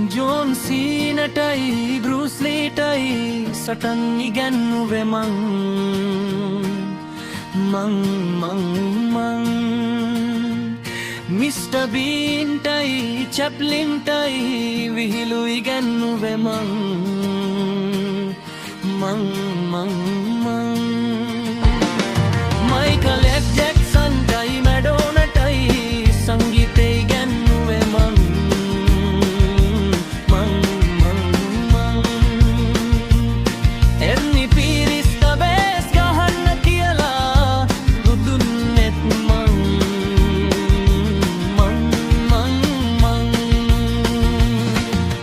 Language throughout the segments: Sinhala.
ජෝන් සීනටයි බෲස් ලීටයි සටන් ඉගැන්නුවේ මං මිස්ටර් බීන්ටයි චැප්ලින්ටයි විහිළු ඉගැන්නුවේ මයිකල් එෆ් ජැක්සන්ටයි මැඩෝනටයි සංගීතය ඉගැන්නුවේ එර්නි පීරිස්ට බේස් ගහන්න කියලා දුදුන්නෙත්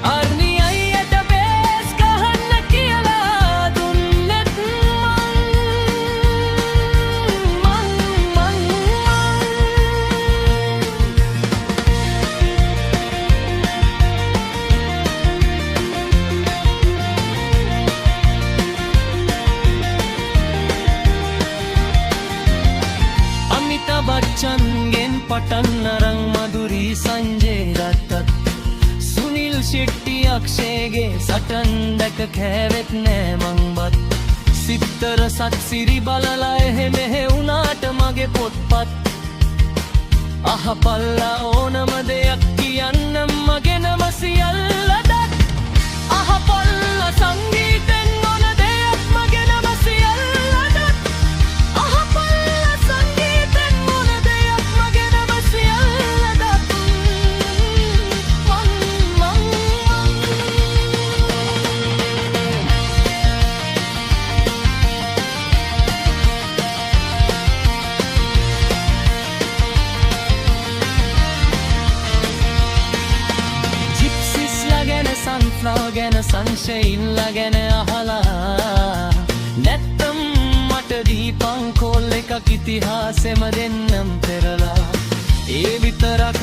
අර්නි අයියට බේස් ගහන්න කියලා දුන්නෙත් අමිතාබ් බච්චන්ගෙන් පටන් අරන් මధుරී සංජේ දත්තත් සුනිල් ෂෙට්ටි අක්ෂේගේ සටන් දැක කෑවෙත් නෑ මංබත් සිත්තර සත්සිරි බලලා එහෙ මෙහෙ වුණාට මගේ පොත්පත් අහපල්ලා ඕනම දෙයක් කියන්නම් මගේ නම සියල්ලටත් අහපල්ලා සංගීතෙන් මොන දෙයක් මගේ නම සියල්ලටත් අහපල්ලා සංගීතෙන් මොන දෙයක් මගේ නම සියල්ලටත් ජිප්සිස්ලා ගැන සන්ෆ්ලවර් ගැන සන්ෂයින්ලා ගැන අහලා නැත්තම් මට දීපං කෝල් එකක් ඉතිහාසෙම දෙන්නම් පෙරලා ඒ විතරක්